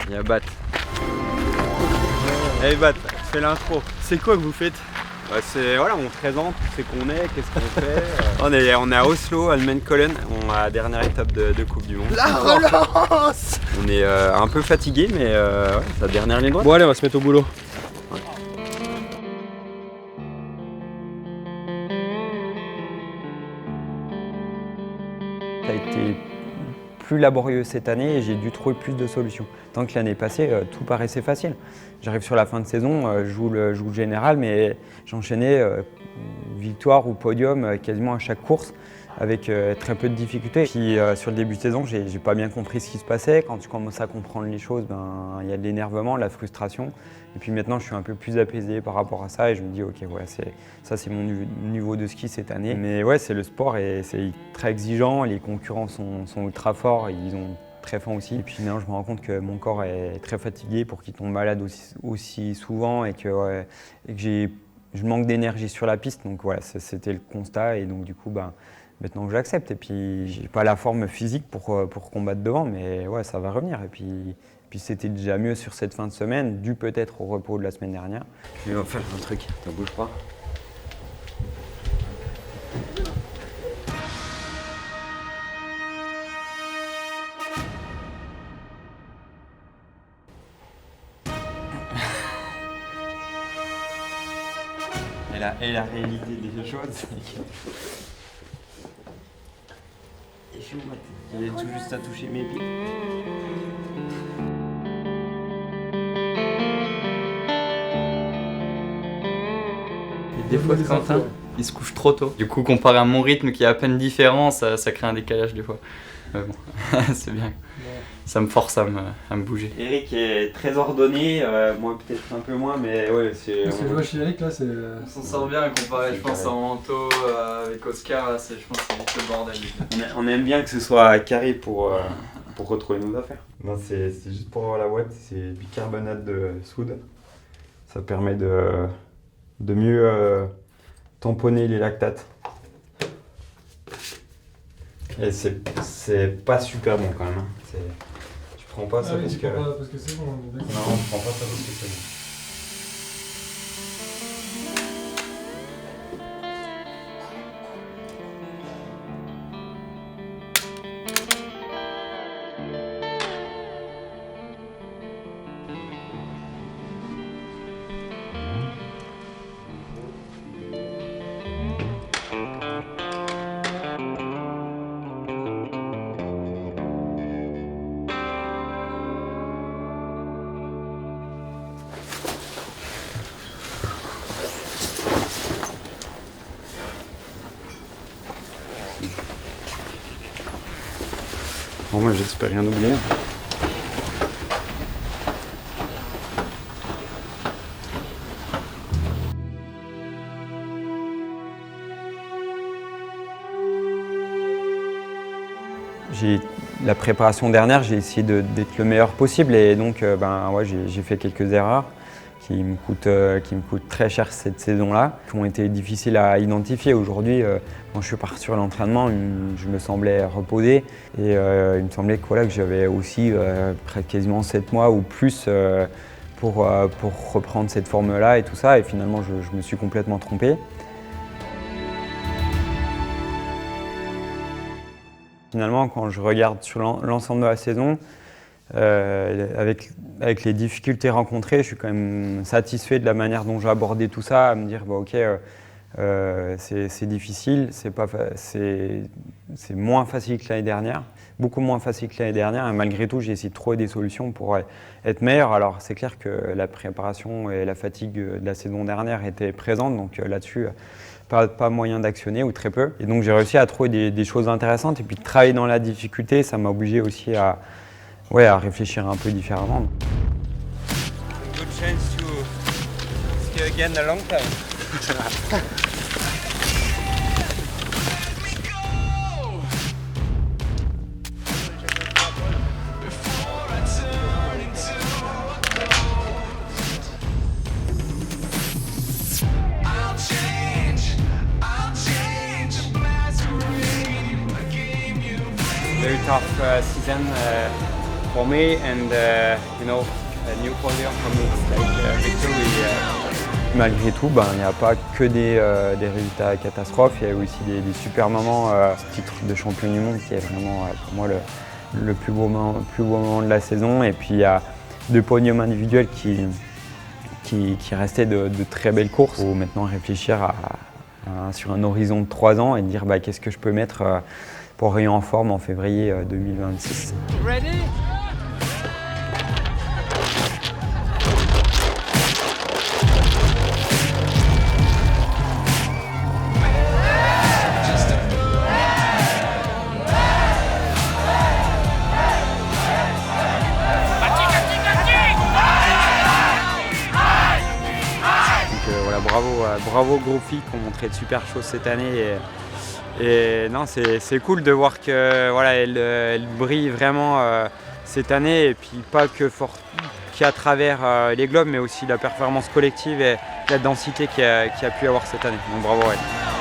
Il y a Bat. Hey Bat, fais l'intro. C'est quoi que vous faites? Voilà, on présente, c'est qu'on est, qu'est-ce qu'on fait. On est à Oslo, Holmenkollen, on est à la dernière étape de Coupe du Monde. La relance! On est un peu fatigué, mais ouais, c'est la dernière ligne droite. Bon allez, on va se mettre au boulot. Ça a été plus laborieux cette année et j'ai dû trouver plus de solutions. Tant que l'année passée, tout paraissait facile. J'arrive sur la fin de saison, je joue le général, mais j'enchaînais victoire ou podium quasiment à chaque course avec très peu de difficultés. Puis sur le début de saison, j'ai pas bien compris ce qui se passait. Quand tu commences à comprendre les choses, il y a de l'énervement, de la frustration. Et puis maintenant, je suis un peu plus apaisé par rapport à ça et je me dis, ok, ouais, ça c'est mon niveau de ski cette année. Mais ouais, c'est le sport et c'est très exigeant. Les concurrents sont ultra forts, et ils ont très faim aussi. Et puis maintenant, je me rends compte que mon corps est très fatigué pour qu'il tombe malade aussi souvent et que je manque d'énergie sur la piste. Donc voilà, c'était le constat et donc du coup, maintenant que j'accepte. Et puis j'ai pas la forme physique pour combattre devant, mais ouais, ça va revenir. Et puis c'était déjà mieux sur cette fin de semaine, dû peut-être au repos de la semaine dernière. Je vais faire un truc, ça bouge pas. Et la réalité des choses, c'est que... Et je suis où, Matt? J'avais tout juste à toucher mes pieds. Des fois, Quentin, il se couche trop tôt. Du coup, comparé à mon rythme qui est à peine différent, ça crée un décalage des fois. Mais bon, c'est bien. Ça me force à me bouger. Eric est très ordonné, moi peut-être un peu moins, mais ouais, c'est... Parce que je vois chez Eric là, c'est... On s'en sort bien comparé, je pense, en manteau avec Oscar, là, je pense que c'est vite le bordel. On aime bien que ce soit carré pour retrouver nos affaires. Non, c'est juste pour avoir la boîte, c'est bicarbonate de soude. Ça permet de mieux tamponner les lactates. Et c'est pas super bon quand même. Hein. Je prends pas ça parce que... parce que c'est bon, on est d'accord. Non, je prends pas ça parce que c'est bon. Bon, moi j'espère rien oublier. La préparation dernière, j'ai essayé d'être le meilleur possible et donc ouais, j'ai fait quelques erreurs qui me coûtent très cher cette saison-là, qui ont été difficiles à identifier. Aujourd'hui, quand je suis parti sur l'entraînement, je me semblais reposé et il me semblait que j'avais aussi quasiment 7 mois ou plus pour reprendre cette forme-là et tout ça. Et finalement, je me suis complètement trompé. Finalement, quand je regarde sur l'ensemble de la saison, avec les difficultés rencontrées, je suis quand même satisfait de la manière dont j'ai abordé tout ça, à me dire ok, c'est difficile, c'est moins facile que l'année dernière, beaucoup moins facile que l'année dernière, et malgré tout, j'ai essayé de trouver des solutions pour être meilleur. Alors c'est clair que la préparation et la fatigue de la saison dernière étaient présentes, donc là-dessus, pas moyen d'actionner ou très peu. Et donc j'ai réussi à trouver des choses intéressantes et puis de travailler dans la difficulté, ça m'a obligé aussi à réfléchir un peu différemment. Good chance to ski again a long time. Very tough season. for me, and you know, a new podium for me, it's like a victory. Malgré tout, il n'y a pas que des résultats catastrophes, il y a aussi des super moments. Ce titre de champion du monde qui est vraiment pour moi le plus beau moment de la saison. Et puis il y a 2 podiums individuels qui restaient de très belles courses. Il faut maintenant réfléchir sur un horizon de 3 ans et dire qu'est-ce que je peux mettre pour Rio en forme en février 2026. Ready? Bravo aux gros filles qui ont montré de super choses cette année. Et non, c'est cool de voir que voilà, elles brillent vraiment cette année, et puis pas qu'à travers les globes, mais aussi la performance collective et la densité qu'il y a pu avoir cette année. Donc bravo à elles.